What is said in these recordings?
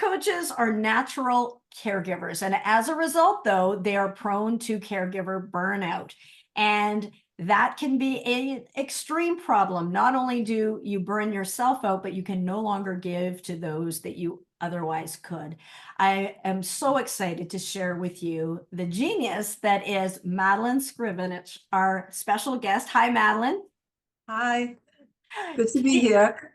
coaches are natural caregivers, and as a result, though, they are prone to caregiver burnout. And that can be an extreme problem. Not only do you burn yourself out, but you can no longer give to those that you otherwise could. I am so excited to share with you the genius that is Madelyn Scrivanich, our special guest. Hi, Madelyn. Hi, good to be here.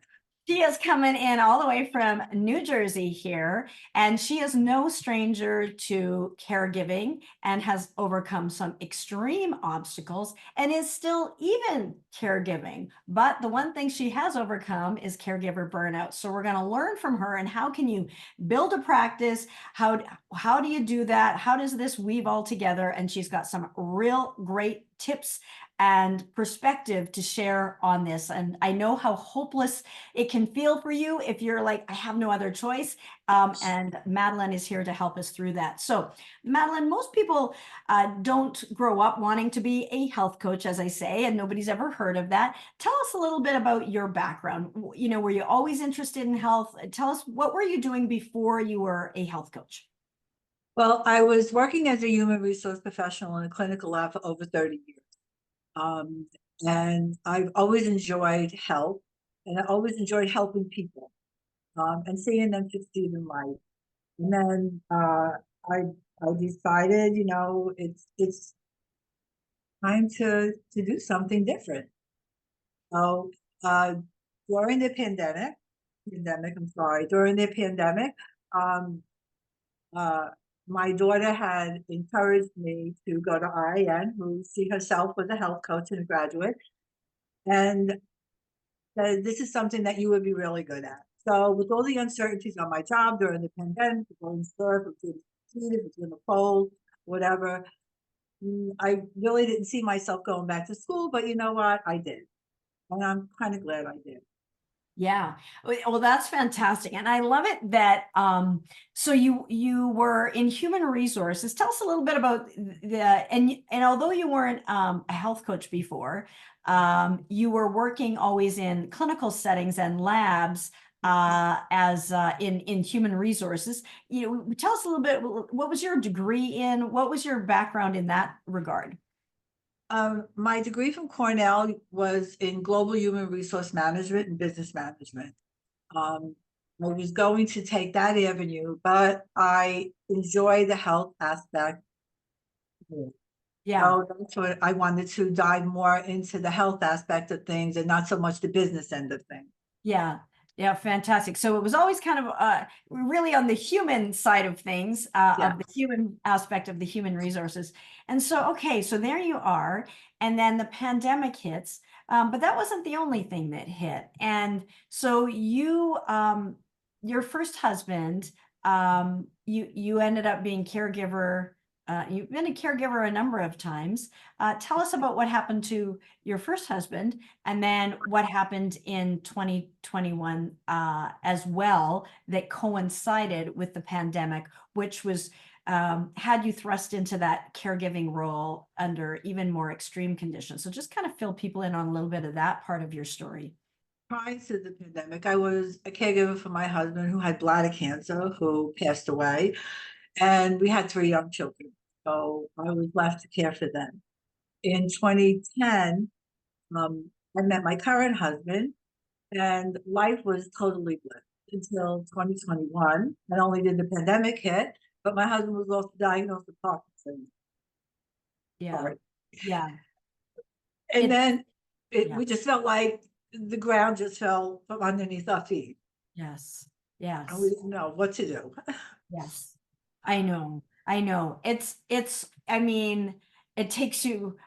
She is coming in all the way from New Jersey here, and she is no stranger to caregiving and has overcome some extreme obstacles and is still even caregiving. But the one thing she has overcome is caregiver burnout. So we're going to learn from her and how can you build a practice? How do you do that? How does this weave all together? And she's got some real great tips and perspective to share on this. And I know how hopeless it can feel for you if you're like, I have no other choice. And Madelyn is here to help us through that. So, Madelyn, most people don't grow up wanting to be a health coach, as I say, and nobody's ever heard of that. Tell us a little bit about your background. You know, were you always interested in health? Tell us, what were you doing before you were a health coach? Well, I was working as a human resource professional in a clinical lab for over 30 years. Um, and I've always enjoyed help, and I always enjoyed helping people, and seeing them succeed in life. And then I decided, it's time to do something different. So uh, during the during the pandemic, um, uh, my daughter had encouraged me to go to RIN, who she herself was a health coach and a graduate, and said, this is something that you would be really good at. So with all the uncertainties on my job during the pandemic, going sure if it's going to succeed, if it's going to fold, whatever, I really didn't see myself going back to school, but you know what? I did. And I'm kind of glad I did. Yeah. Well, that's fantastic. And I love it that so you were in human resources. Tell us a little bit about the and although you weren't a health coach before, you were working always in clinical settings and labs as in human resources. You know, tell us a little bit, what was your degree in? What was your background in that regard? My degree from Cornell was in global human resource management and business management. Um, I was going to take that avenue, but I enjoy the health aspect. Yeah. So that's what I wanted to dive more into the health aspect of things and not so much the business end of things. Yeah. Yeah, fantastic. So it was always kind of really on the human side of things, Yeah. of the human aspect of the human resources. And so, okay, so there you are. And then the pandemic hits, but that wasn't the only thing that hit. And so your first husband, you ended up being caregiver. You've been a caregiver a number of times. Tell us about what happened to your first husband and then what happened in 2021 as well that coincided with the pandemic, which was had you thrust into that caregiving role under even more extreme conditions. So just kind of fill people in on a little bit of that part of your story. Prior to the pandemic, I was a caregiver for my husband who had bladder cancer, who passed away, and we had 3 young children. So I was left to care for them. In 2010, I met my current husband, and life was totally good until 2021. Not only did the pandemic hit, but my husband was also diagnosed with Parkinson's. Yeah. Sorry. Yeah. And It's then yeah. we just felt like the ground just fell from underneath our feet, Yes. and we Yes. didn't know what to do. Yes. I know. I know. I mean, it takes you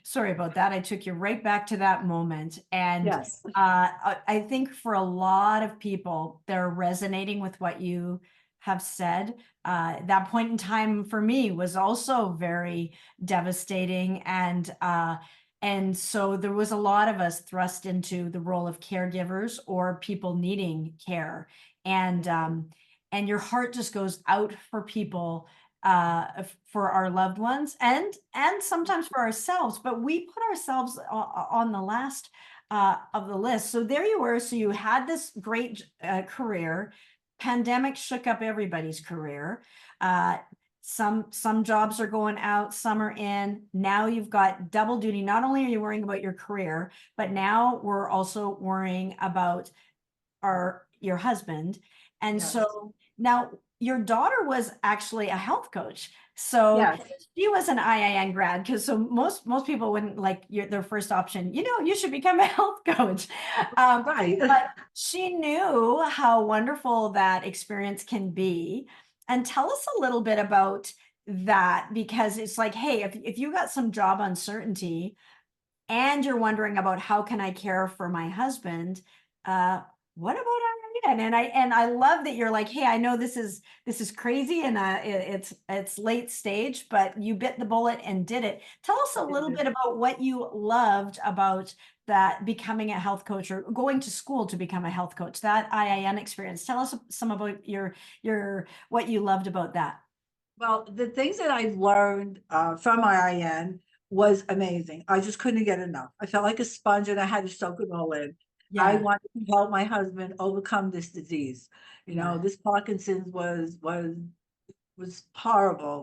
sorry about that. I took you right back to that moment. And Yes. I think for a lot of people, they're resonating with what you have said. That point in time for me was also very devastating. And so there was a lot of us thrust into the role of caregivers or people needing care. And and your heart just goes out for people for our loved ones and sometimes for ourselves, but we put ourselves on the last of the list. So there you were. So you had this great career. pandemic shook up everybody's career. Uh, some jobs are going out, some are in. Now you've got double duty. Not only are you worrying about your career, but now we're also worrying about your husband. And Yes. so now your daughter was actually a health coach. So Yes. she was an IIN grad, because so most people wouldn't like their first option, you should become a health coach. Right. But she knew how wonderful that experience can be. And tell us a little bit about that, because it's like, hey, if you got some job uncertainty and you're wondering about how can I care for my husband, uh, what about Irene? And I love that you're like, hey, I know this is crazy, and it's late stage, but you bit the bullet and did it. Tell us a little bit about what you loved about that, becoming a health coach or going to school to become a health coach, that IIN experience. Tell us some about your what you loved about that. Well, the things that I've learned from IIN was amazing. I just couldn't get enough. I felt like a sponge and I had to soak it all in. I Yeah, wanted to help my husband overcome this disease. yeah, This Parkinson's was horrible.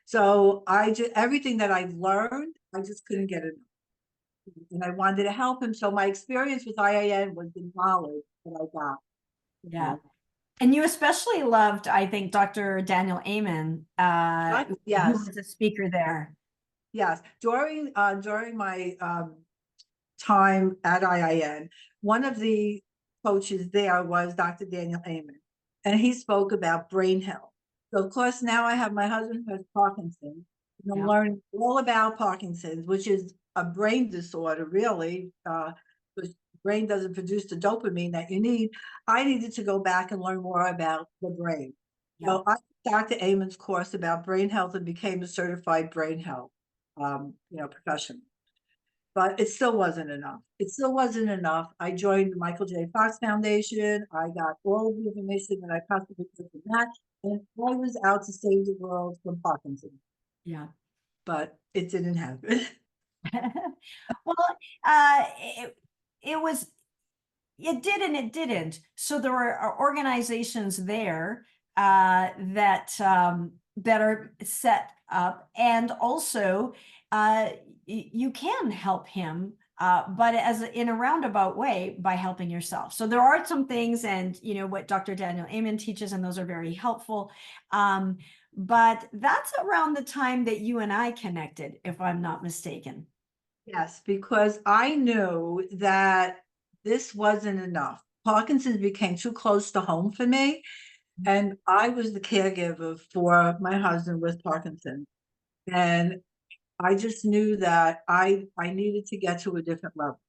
So I just everything that I've learned, I just couldn't get enough, and I wanted to help him. So my experience with IIN was the knowledge that I got. You yeah. know, And you especially loved, I think, Dr. Daniel Amen, who yes, was a speaker there. yes. During my time at IIN, one of the coaches there was Dr. Daniel Amen, and he spoke about brain health. So, of course, now I have my husband who has Parkinson's, and I'm Yeah, learning all about Parkinson's, which is a brain disorder, really. Because the brain doesn't produce the dopamine that you need. I needed to go back and learn more about the brain. yeah. So I took Dr. Amen's course about brain health and became a certified brain health, professional. But it still wasn't enough. It still wasn't enough. I joined the Michael J. Fox Foundation. I got all of the information that I possibly could from that. And I was out to save the world from Parkinson's, Yeah. but it didn't happen. Well, it was, it did and it didn't. So there were organizations there that are set up, and also you can help him, but in a roundabout way, by helping yourself. So there are some things, and what Dr. Daniel Amen teaches, and those are very helpful. But that's around the time that you and I connected, if I'm not mistaken. Yes, because I knew that this wasn't enough. Parkinson's became too close to home for me. And I was the caregiver for my husband with Parkinson's. And I just knew that I needed to get to a different level.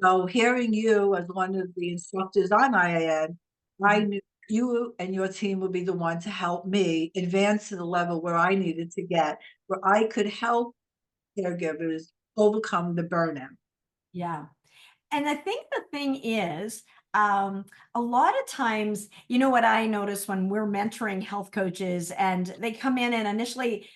So hearing you as one of the instructors on IAN, I Mhm. knew you and your team would be the one to help me advance to the level where I needed to get, where I could help caregivers overcome the burnout. Yeah. And I think the thing is, a lot of times, what I notice when we're mentoring health coaches and they come in and initially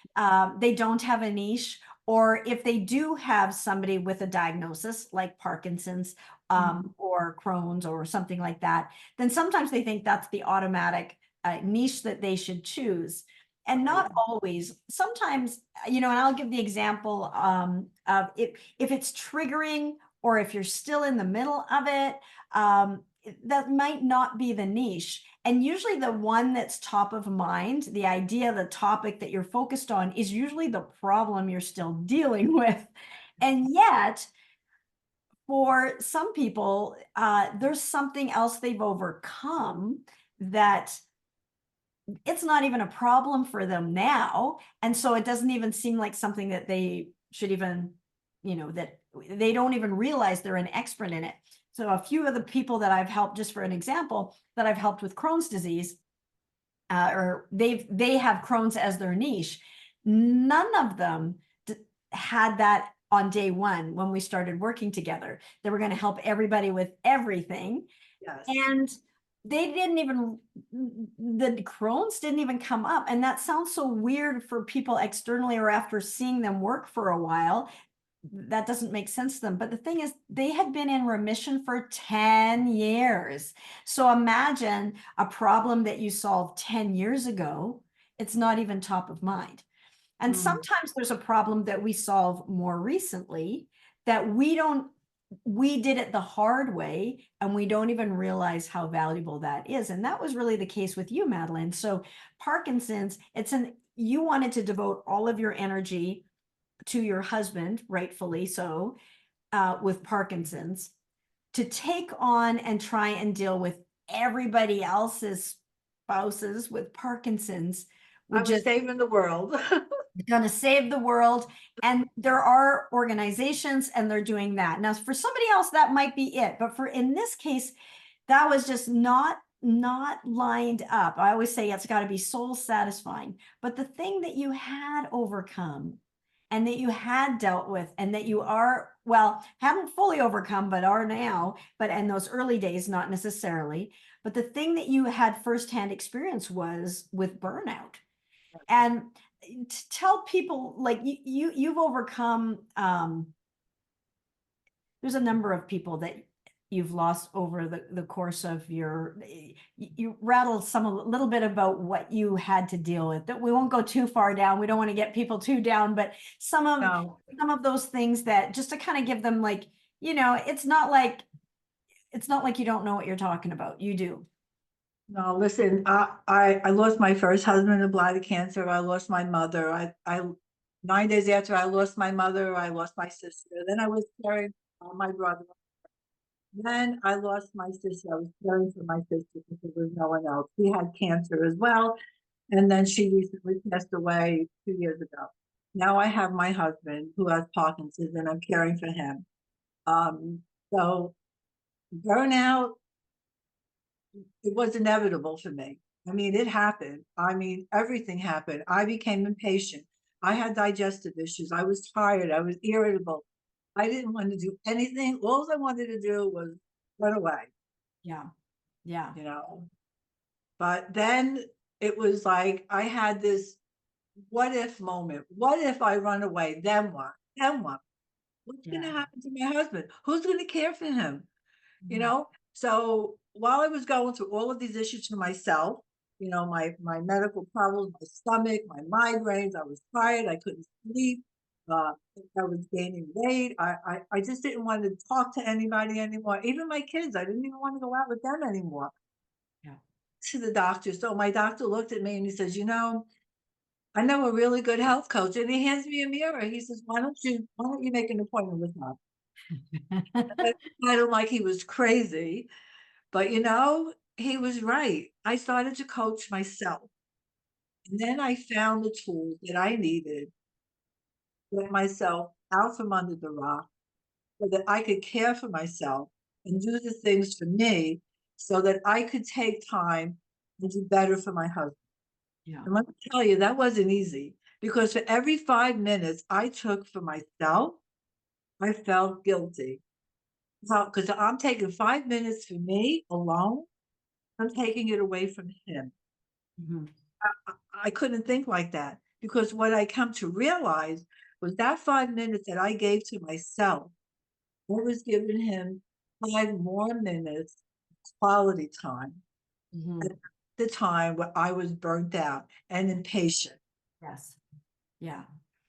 they don't have a niche, or if they do have somebody with a diagnosis like Parkinson's Mhm. or Crohn's or something like that, then sometimes they think that's the automatic niche that they should choose. And Right. not always. Sometimes, and I'll give the example of if it's triggering, or if you're still in the middle of it, that might not be the niche. And usually the one that's top of mind, the idea, the topic that you're focused on, is usually the problem you're still dealing with. And yet, for some people, there's something else they've overcome that it's not even a problem for them now. And so it doesn't even seem like something that they should even, that they don't even realize they're an expert in it. So a few of the people that I've helped, just for an example, that I've helped with Crohn's disease, or they have Crohn's as their niche. None of them had that on day one when we started working together. They were going to help everybody with everything, Yes. and they didn't even, the Crohn's didn't even come up. And that sounds so weird for people externally, or after seeing them work for a while. that doesn't make sense to them. But the thing is, they had been in remission for 10 years. So imagine a problem that you solved 10 years ago, it's not even top of mind. And Mm. sometimes there's a problem that we solve more recently that we did it the hard way and we don't even realize how valuable that is. And that was really the case with you, Madelyn. So Parkinson's, you wanted to devote all of your energy to your husband, rightfully so, with Parkinson's, to take on and try and deal with everybody else's spouses with Parkinson's I would was just saving the world. going to save the world. And there are organizations and they're doing that. Now, for somebody else, that might be it. But in this case, that was just not lined up. I always say it's got to be soul satisfying. But the thing that you had overcome and that you had dealt with and that you are, well, haven't fully overcome, but are now, but in those early days, not necessarily. But the thing that you had firsthand experience was with burnout. And to tell people like you've overcome, there's a number of people that you've lost over the course of you rattled a little bit about what you had to deal with. That we won't go too far down, we don't want to get people too down, but No, some of those things that just to kind of give them like, it's not like you don't know what you're talking about, you do. no, listen, I lost my first husband to bladder cancer. I lost my mother. 9 days after I lost my mother, I lost my sister. Then I was caring for my brother. Then I lost my sister. I was caring for my sister because there was no one else. She had cancer as well. And then she recently passed away 2 years ago. Now I have my husband who has Parkinson's and I'm caring for him. So burnout, it was inevitable for me. I mean, it happened. I mean, everything happened. I became impatient. I had digestive issues. I was tired. I was irritable. I didn't want to do anything. All I wanted to do was run away, Yeah. Yeah. you know. But then it was like I had this what if moment. What if I run away? Then what? Then what? What's going to Yeah. happen to my husband? Who's going to care for him? You Mhm. know? So while I was going through all of these issues for myself, my medical problems, my stomach, my migraines, I was tired, I couldn't sleep, I was gaining weight. I just didn't want to talk to anybody anymore. Even my kids, I didn't even want to go out with them anymore. Yeah. To the doctor. So my doctor looked at me and he says, I know a really good health coach. And he hands me a mirror. He says, why don't you make an appointment with her? I kind of like he was crazy. But he was right. I started to coach myself. And then I found the tools that I needed to get myself out from under the rock so that I could care for myself and do the things for me so that I could take time and do better for my husband. Yeah. And let me tell you, that wasn't easy because for every 5 minutes I took for myself, I felt guilty. Because I'm taking 5 minutes for me alone, I'm taking it away from him. Mhm. I couldn't think like that because what I come to realize was that 5 minutes that I gave to myself, I was giving him 5 more minutes quality time at Mhm. the time where I was burnt out and impatient, Yes. Yeah.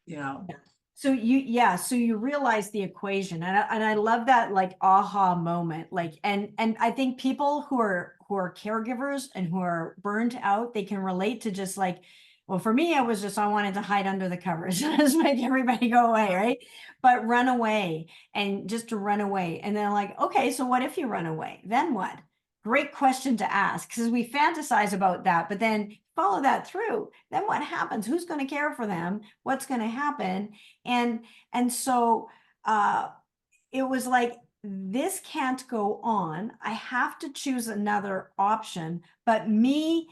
you know. Yeah. So you realize the equation, and I love that like aha moment. Like, and I think people who are caregivers and who are burnt out, they can relate to just like, well, for me, I wanted to hide under the covers, just make everybody go away, right? But run away and just to run away, and then like, okay, so what if you run away? Then what? Great question to ask because we fantasize about that, but then follow that through. Then what happens? Who's going to care for them? What's going to happen? And so it was like this can't go on. I have to choose another option. But me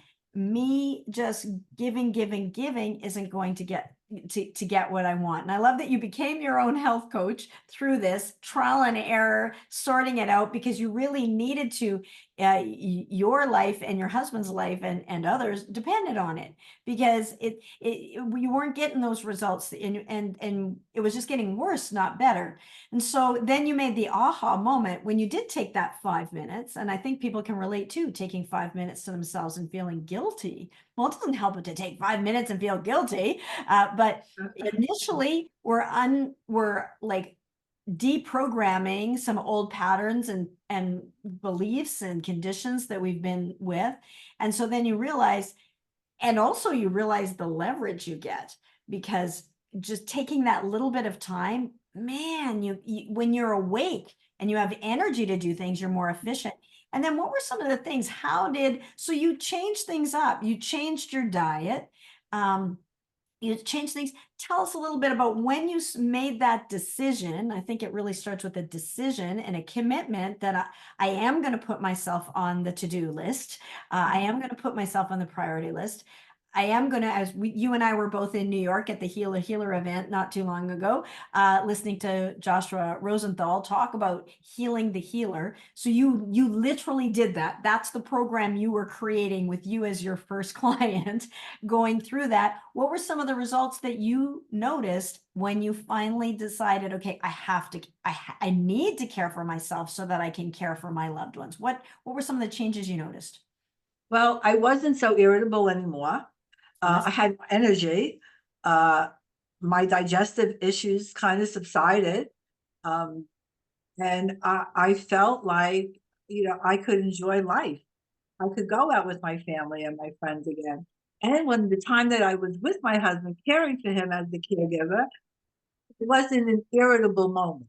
just giving isn't going to get to get what I want. And I love that you became your own health coach through this trial and error, sorting it out because you really needed to. Your life and your husband's life and others depended on it because you weren't getting those results, and it was just getting worse, not better. And so then you made the aha moment when you did take that 5 minutes. And I think people can relate to taking 5 minutes to themselves and feeling guilty. Well, it doesn't help it to take 5 minutes and feel guilty. But initially, we're like deprogramming some old patterns and beliefs and conditions that we've been with. And so then you realize, and also you realize the leverage you get because just taking that little bit of time, man, you when you're awake and you have energy to do things, you're more efficient. And then what were some of the things? So you changed things up, you changed your diet, um, you changed things. Tell us a little bit about when you made that decision. I think it really starts with a decision and a commitment that I am going to put myself on the to-do list. I am going to put myself on the priority list. I am going to, you and I were both in New York at the Healer Healer event not too long ago, listening to Joshua Rosenthal talk about healing the healer. So you literally did that. That's the program you were creating with you as your first client. Going through that, what were some of the results that you noticed when you finally decided, okay, I need to care for myself so that I can care for my loved ones? What were some of the changes you noticed? Well, I wasn't so irritable anymore. I Yes. had more energy. Uh, my digestive issues kind of subsided. Um, and I felt like, I could enjoy life. I could go out with my family and my friends again. And when the time that I was with my husband, caring for him as the caregiver, it wasn't an irritable moment.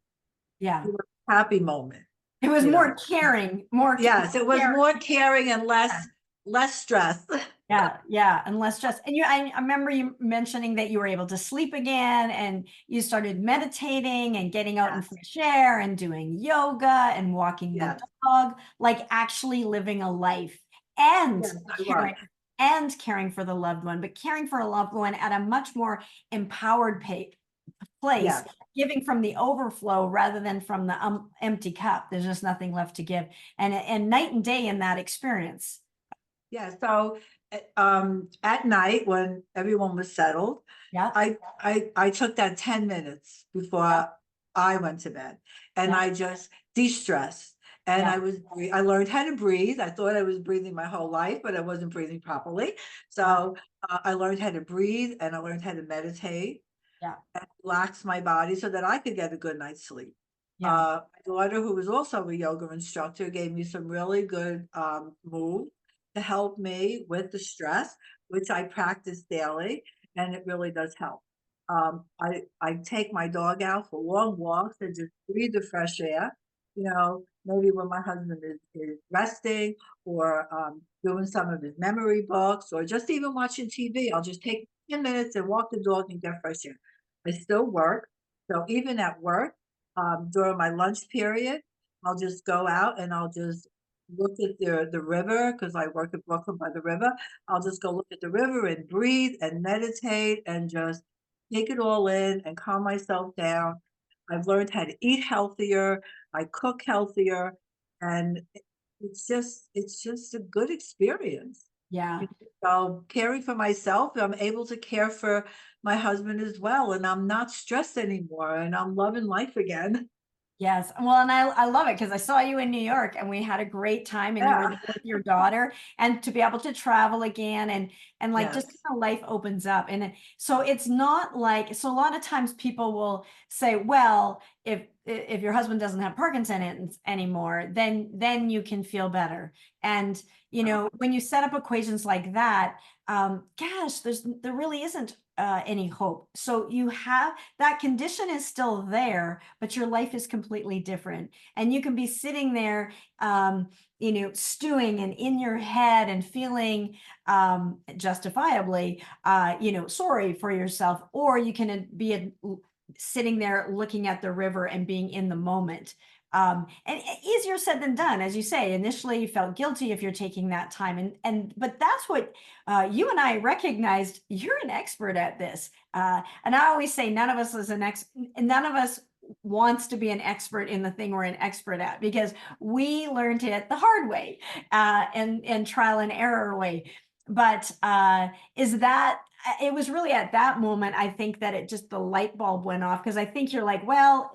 It Yeah. was a happy moment, It was you know. more caring, more Yes, it was care. more caring and less stress. Yeah, yeah, and less stress. And I remember you mentioning that you were able to sleep again and you started meditating and getting out in Yes, fresh air and doing yoga and walking the yes, dog, like actually living a life and yes, I was. caring caring for the loved one, but caring for a loved one at a much more empowered place, Yes. giving from the overflow rather than from the empty cup. There's just nothing left to give. And night and day in that experience. Yeah, so, at night when everyone was settled, Yeah, I took that 10 minutes yeah, before I went to bed, and yeah, I just de-stressed, and yeah. I learned how to breathe. I thought I was breathing my whole life, but I wasn't breathing properly. Yeah, So, I learned how to breathe, and I learned how to meditate yeah, and relax my body so that I could get a good night's sleep. yeah, My daughter, who was also a yoga instructor, gave me some really good moves to help me with the stress, which I practice daily, and it really does help. I take my dog out for long walks and just breathe the fresh air. Maybe when my husband is resting or doing some of his memory books or just even watching TV, I'll just take 10 minutes and walk the dog and get fresh air. I still work. So even at work, during my lunch period, I'll just go out and I'll just look at the river because I work in Brooklyn by the river. I'll just go look at the river and breathe and meditate and just take it all in and calm myself down. I've learned how to eat healthier. I cook healthier, and it's just a good experience. yeah. So caring for myself, I'm able to care for my husband as well, and I'm not stressed anymore, and I'm loving life again. Yes. Well, and I love it because I saw you in New York and we had a great time and you were Yeah. there with your daughter and to be able to travel again and like just Yes. kind of life opens up. So it's not like, so a lot of times people will say, well, if your husband doesn't have Parkinson's anymore, then you can feel better. And when you set up equations like that, gosh, there really isn't any hope. So you have that condition is still there, but your life is completely different. And you can be sitting there, stewing and in your head and feeling justifiably, sorry for yourself, or you can be sitting there looking at the river and being in the moment. And easier said than done, as you say. Initially, you felt guilty if you're taking that time, but that's what you and I recognized. You're an expert at this, and I always say none of us is none of us wants to be an expert in the thing we're an expert at, because we learned it the hard way, and trial and error way. But is that it was really at that moment, I think, that it just the light bulb went off, because I think you're like, well,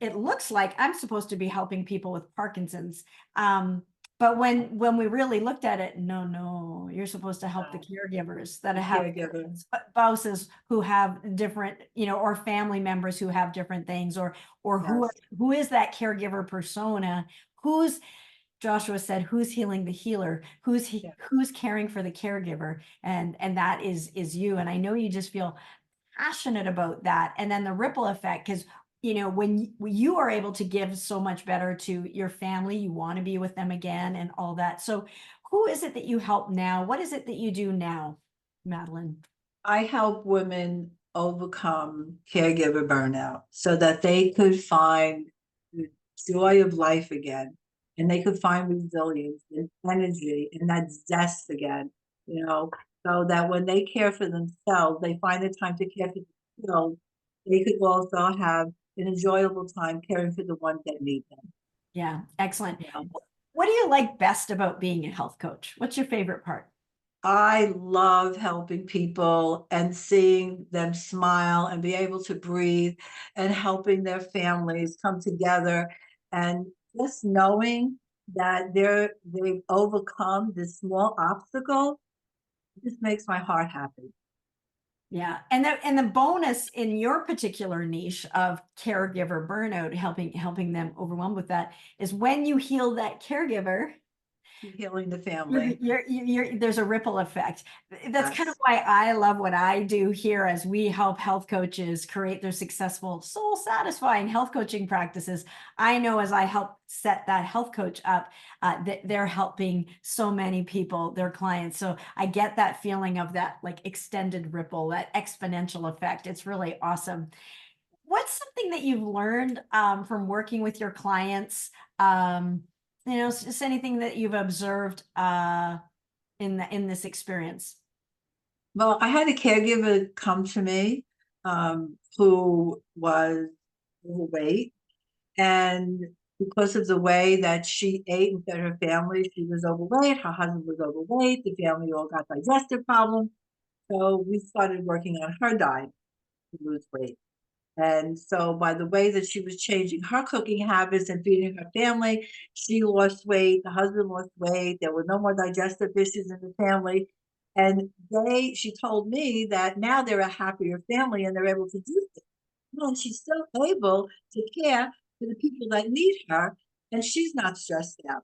it looks like I'm supposed to be helping people with Parkinson's. But when we really looked at it, no, no, you're supposed to help the No, caregivers that the have caregiver. spouses who have different, or family members who have different things, or Yes. who is that caregiver persona, who's Joshua said, who's healing the healer, Yeah. who's caring for the caregiver, and that is you. And I know you just feel passionate about that. And then the ripple effect, because when you are able to give so much better to your family, you want to be with them again and all that. So who is it that you help now? What is it that you do now, Madelyn? I help women overcome caregiver burnout so that they could find the joy of life again, and they could find resilience and energy and that zest again, so that when they care for themselves, they find the time to care for themselves. They could also have an enjoyable time caring for the ones that need them. Yeah, excellent. You know? What do you like best about being a health coach? What's your favorite part? I love helping people and seeing them smile and be able to breathe and helping their families come together, and just knowing that they've overcome this small obstacle just makes my heart happy. Yeah. And the bonus in your particular niche of caregiver burnout, helping them overwhelmed with that, is when you heal that caregiver, Healing the you're, family. there's a ripple effect. That's kind of Yes. why I love what I do here, as we help health coaches create their successful, soul satisfying health coaching practices. I know as I help set that health coach up, that they're helping so many people, their clients. So I get that feeling of that like extended ripple, that exponential effect. It's really awesome. What's something that you've learned from working with your clients? Just anything that you've observed in this experience. Well, I had a caregiver come to me who was overweight. And because of the way that she ate and fed her family, she was overweight. Her husband was overweight. The family all got digestive problems. So we started working on her diet to lose weight. And so by the way that she was changing her cooking habits and feeding her family, she lost weight, the husband lost weight, there were no more digestive issues in the family. And she told me that now they're a happier family and they're able to do this. And she's still able to care for the people that need her, and she's not stressed out.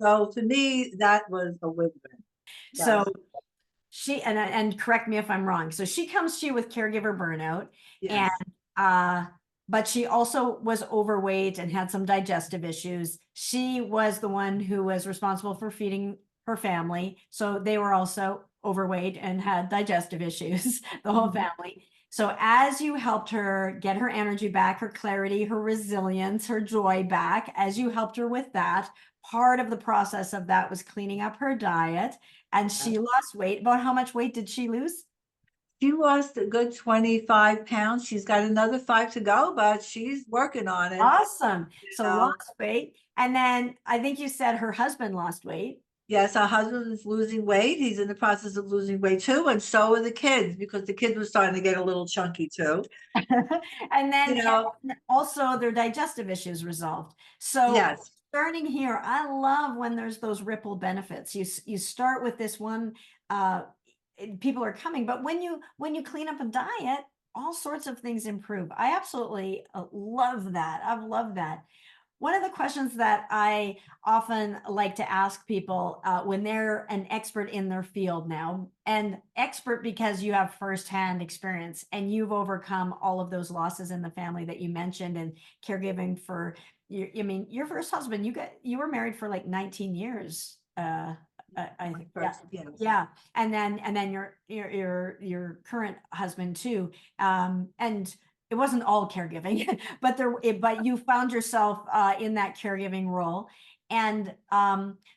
So to me, that was a win-win. So Yes, and correct me if I'm wrong. So she comes to you with caregiver burnout, and yes. uh, but she also was overweight and had some digestive issues. She was the one who was responsible for feeding her family, so they were also overweight and had digestive issues, the whole Mhm. family. So as you helped her get her energy back, her clarity, her resilience, her joy back, as you helped her with that, part of the process of that was cleaning up her diet, and she lost weight. About how much weight did she lose? She lost a good 25 pounds. She's got another 5 to go, but she's working on it. Awesome. You So know, lost weight. And then I think you said her husband lost weight. yes, her husband is losing weight. He's in the process of losing weight too, and so are the kids because the kids were starting to get a little chunky too. and You then know, also their digestive issues resolved. So yes. starting here, I love when there's those ripple benefits. You start with this one, people are coming, but when you clean up a diet, all sorts of things improve. I absolutely love that. I've loved that. One of the questions that I often like to ask people when they're an expert in their field now, and expert because you have firsthand experience and you've overcome all of those losses in the family that you mentioned, and caregiving for I mean, your first husband, you were married for like 19 years. My Yeah, first, yes. yeah, and then your current husband too, and it wasn't all caregiving, but but you found yourself in that caregiving role. And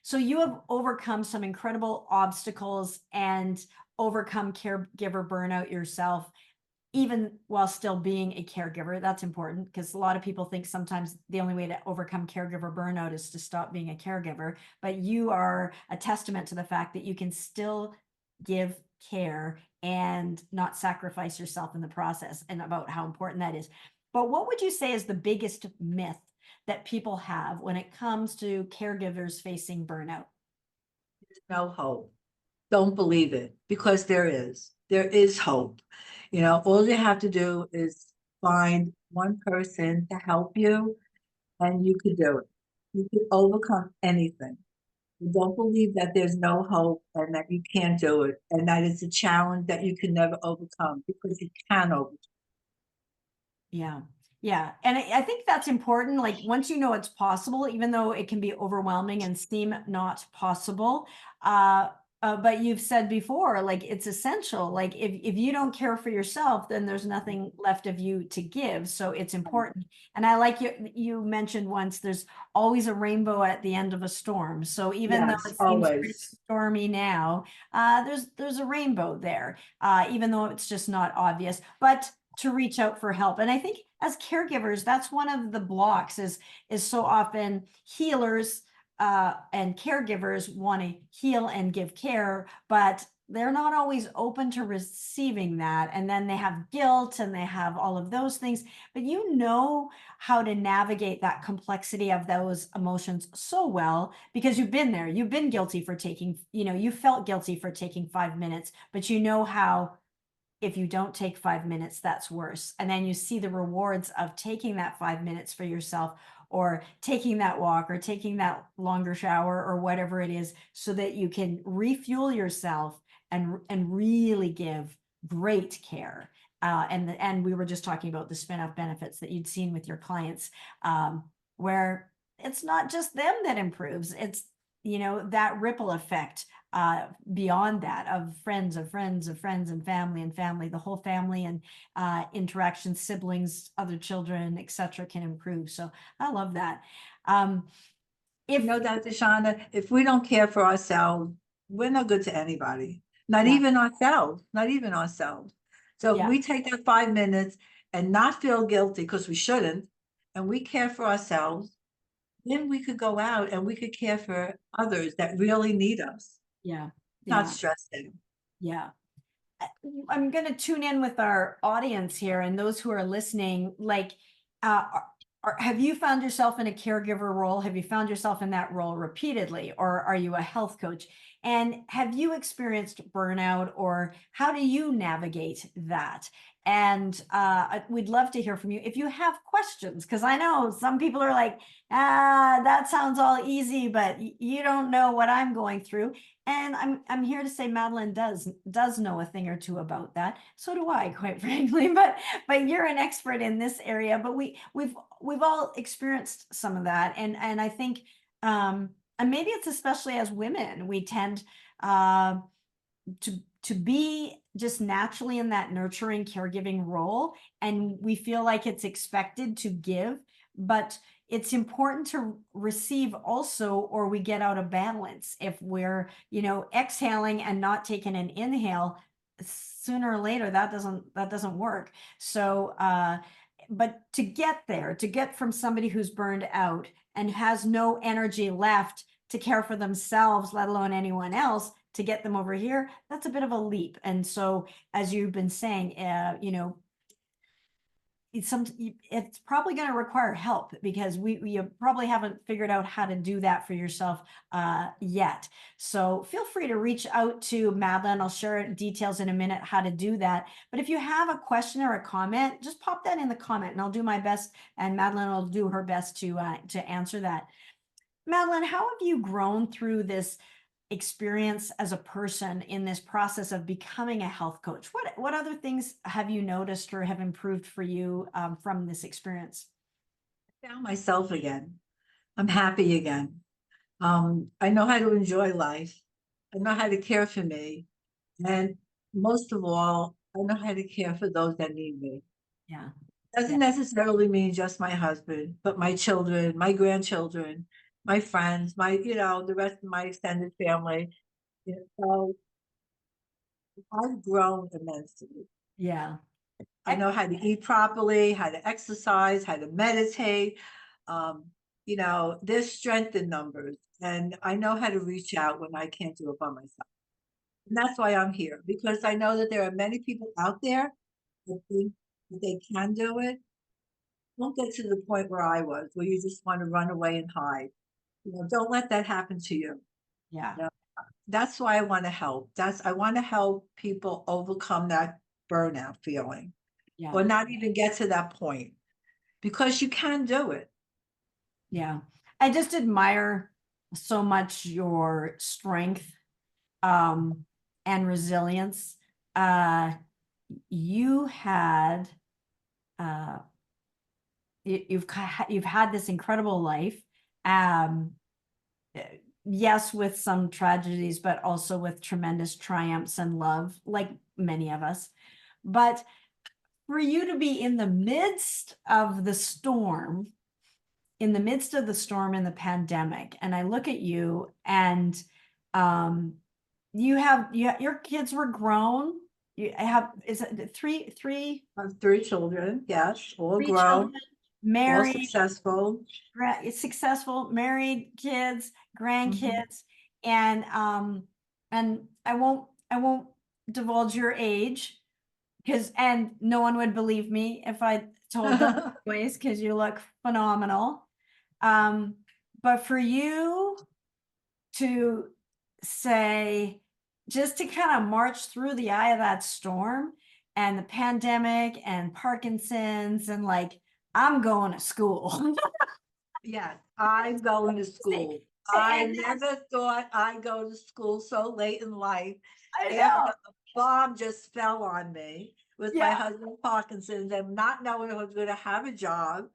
so you have overcome some incredible obstacles and overcome caregiver burnout yourself, even while still being a caregiver. That's important because a lot of people think sometimes the only way to overcome caregiver burnout is to stop being a caregiver. But you are a testament to the fact that you can still give care and not sacrifice yourself in the process, and about how important that is. But what would you say is the biggest myth that people have when it comes to caregivers facing burnout? No hope. Don't believe it, because there is. There is hope. You know, all you have to do is find one person to help you, and you could do it. You could overcome anything. You don't believe that there's no hope and that you can't do it, and that it's a challenge that you can never overcome, because you can overcome. Yeah. Yeah. And I think that's important. Like once you know it's possible, even though it can be overwhelming and seem not possible, but you've said before, like it's essential. Like if you don't care for yourself, then there's nothing left of you to give. So it's important. And I like you mentioned once, there's always a rainbow at the end of a storm. So even though Yes, it seems pretty always. stormy now, there's a rainbow there, even though it's just not obvious. But to reach out for help. And I think as caregivers, that's one of the blocks is so often healers and caregivers want to heal and give care, but they're not always open to receiving that. And then they have guilt and they have all of those things. But you know how to navigate that complexity of those emotions so well because you've been there. You've been guilty for taking, you felt guilty for taking 5 minutes, but you know how if you don't take 5 minutes, that's worse. And then you see the rewards of taking that 5 minutes for yourself, or taking that walk, or taking that longer shower, or whatever it is, so that you can refuel yourself and really give great care. And we were just talking about the spin-off benefits that you'd seen with your clients, where it's not just them that improves, it's that ripple effect beyond that, of friends of friends of friends and family, the whole family, and interaction, siblings, other children, etc., can improve. So I love that. If You know, Dr. Shaunna, if we don't care for ourselves, we're no good to anybody, not Yeah, even ourselves, not even ourselves. So if yeah, we take that 5 minutes and not feel guilty, because we shouldn't, and we care for ourselves, then we could go out and we could care for others that really need us, yeah, not yeah, stressing. yeah. I'm going to tune in with our audience here and those who are listening. Like, have you found yourself in a caregiver role? Have you found yourself in that role repeatedly, or are you a health coach? And have you experienced burnout, or how do you navigate that? And we'd love to hear from you if you have questions, because I know some people are like, that sounds all easy, but you don't know what I'm going through. And I'm here to say Madelyn does know a thing or two about that. So do I, quite frankly. But you're an expert in this area. But we've all experienced some of that, and I think and maybe it's especially as women, we tend to be just naturally in that nurturing, caregiving role, and we feel like it's expected to give, but it's important to receive also, or we get out of balance if we're exhaling and not taking an inhale. Sooner or later that doesn't work. So but to get there, to get from somebody who's burned out and has no energy left to care for themselves, let alone anyone else, to get them over here, that's a bit of a leap. And so, as you've been saying, it's probably going to require help, because you probably haven't figured out how to do that for yourself yet. So feel free to reach out to Madelyn. I'll share details in a minute how to do that. But if you have a question or a comment, just pop that in the comment, and I'll do my best, and Madelyn will do her best to answer that. Madelyn, how have you grown through this experience as a person in this process of becoming a health coach? What other things have you noticed or have improved for you from this experience? I found myself again. I'm happy again. I know how to enjoy life. I know how to care for me. And most of all, I know how to care for those that need me. Yeah. Yeah. Doesn't necessarily mean just my husband, but my children, my grandchildren, my friends, the rest of my extended family. So I've grown immensely. Yeah. I know how to eat properly, how to exercise, how to meditate. Um, there's strength in numbers, and I know how to reach out when I can't do it by myself. And that's why I'm here, because I know that there are many people out there that think that they can do it. Don't get to the point where I was, where you just want to run away and hide. Don't let that happen to you. Yeah. You know, that's why I want to help. I want to help people overcome that burnout feeling, Yeah. or not even get to that point, because you can do it. Yeah. I just admire so much your strength um and resilience. Uh you had uh you've had this incredible life. Um uh, yes, with some tragedies, but also with tremendous triumphs and love, like many of us. But for you to be in the midst of the storm, in the midst of the storm in the pandemic, and I look at you and um your kids were grown. You have, is it I have 3 children, yes, all three grown, children, all married, successful. successful, married, kids, Mhm. grandkids, and I won't divulge your age, because and no one would believe me if I told them anyways, because you look phenomenal. Um, but for you to say, just to kind of march through the eye of that storm and the pandemic and Parkinson's and like, I'm going to school. Yes, I'm going to Say, school. I and that's, never thought I'd go to school so late in life, I after know. a bomb just fell on me with my Yeah. husband Parkinson's and not knowing if I was gonna have a job,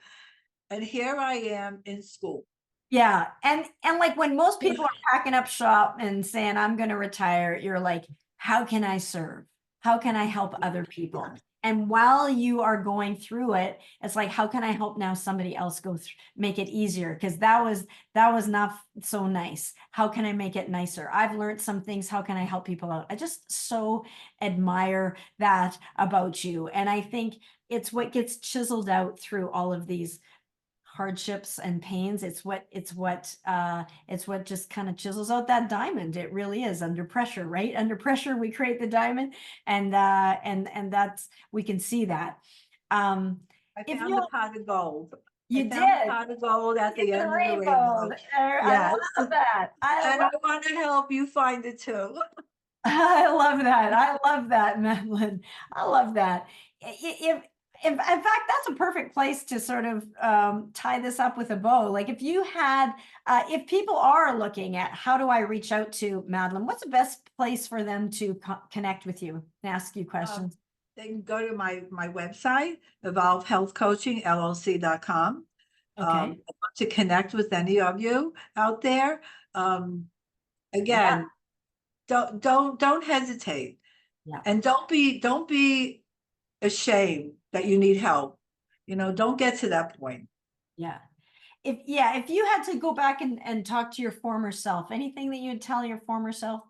and here I am in school. Yeah, and like when most people are packing up shop and saying, "I'm gonna retire," you're like, "How can I serve? How can I help other people?" Yes. And while you are going through it, it's like, "How can I help now somebody else go through, make it easier?" Because that was not so nice. How can I make it nicer? I've learned some things. How can I help people out? I just so admire that about you, and I think it's what gets chiseled out through all of these hardships and pains. It's what just kind of chisels out that diamond. It really is. Under pressure, right? Under pressure we create the diamond, and that's, we can see that. um I if found you the pot of gold. I you found the did pot of gold at get the the end of the rainbow rainbow. there. I Yes, love that. and I wanna help you find it too. I love that. I love that, Madeline. I love that. If in fact, that's a perfect place to sort of tie this up with a bow. Like if you had, if people are looking at how do I reach out to Madeline, what's the best place for them to connect with you and ask you Um, questions? they can go to my website, evolvehealthcoaching.llc.com. Okay. I'd love to connect with any of you out there. Um, Yeah. Again, don't hesitate, Yeah. and don't be ashamed that you need help. Don't get to that point. Yeah. If you had to go back and talk to your former self, anything that you'd tell your former self?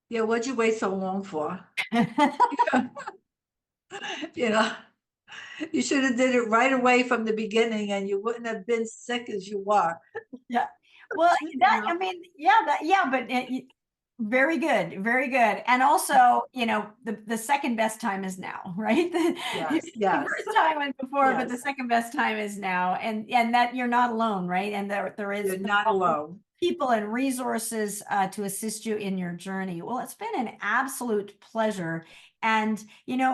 Yeah, what'd you wait so long for? You know, you should have did it right away from the beginning, and you wouldn't have been sick as you are. Yeah. Well, You that, I know, mean, yeah, but very good, very good. And also, the second best time is now, right? The yes, yes, first time was before, but the yes. second best time is now. And that you're not alone, right? And there is You're not alone. people and resources to assist you in your journey. Well, it's been an absolute pleasure. And,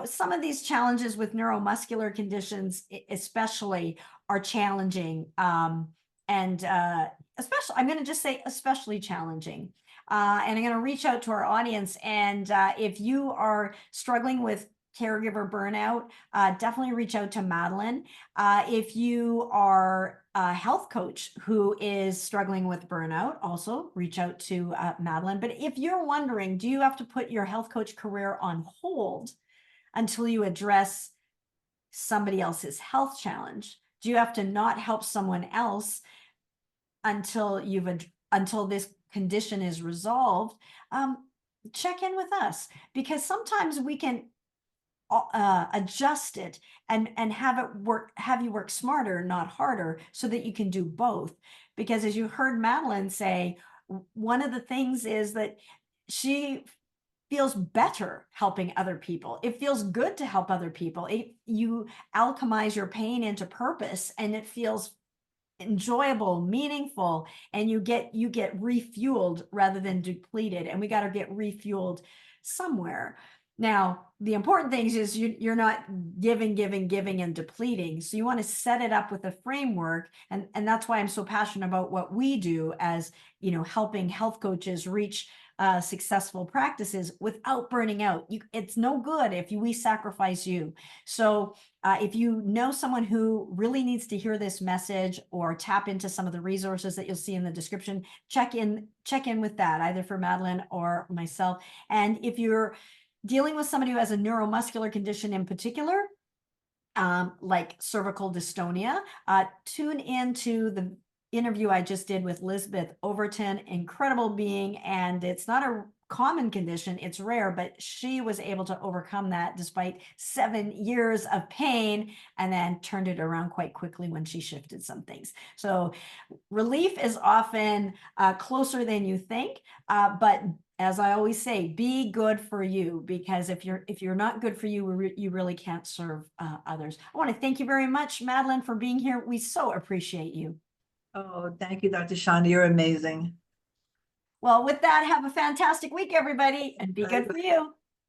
some of these challenges with neuromuscular conditions, especially, are challenging. And especially, I'm going to just say, especially challenging. And I'm going to reach out to our audience. And if you are struggling with caregiver burnout, definitely reach out to Madelyn. If you are a health coach who is struggling with burnout, also reach out to Madelyn. But if you're wondering, do you have to put your health coach career on hold until you address somebody else's health challenge? Do you have to not help someone else until until this condition is resolved? Um, Check in with us, because sometimes we can adjust it and have you work smarter, not harder, so that you can do both. Because as you heard Madeline say, one of the things is that she feels better helping other people. It feels good to help other people. You alchemize your pain into purpose, and it feels enjoyable, meaningful, and you get refueled rather than depleted. And we got to get refueled somewhere. Now, the important thing is you're not giving and depleting. So you want to set it up with a framework, and that's why I'm so passionate about what we do as, helping health coaches reach successful practices without burning out. It's no good if we sacrifice you. So if you know someone who really needs to hear this message, or tap into some of the resources that you'll see in the description, check in with that, either for Madeline or myself. And if you're dealing with somebody who has a neuromuscular condition in particular, like cervical dystonia, tune into the interview I just did with Lisbeth Overton, incredible being. And it's not a common condition, it's rare, but she was able to overcome that despite 7 years of pain, and then turned it around quite quickly when she shifted some things. So relief is often closer than you think, but as I always say, be good for you, because if you're not good for you, you really can't serve others. I want to thank you very much, Madeline, for being here. We so appreciate you. Oh, thank you, Dr. Shaunna. You're amazing. Well, with that, have a fantastic week, everybody, and be good for you.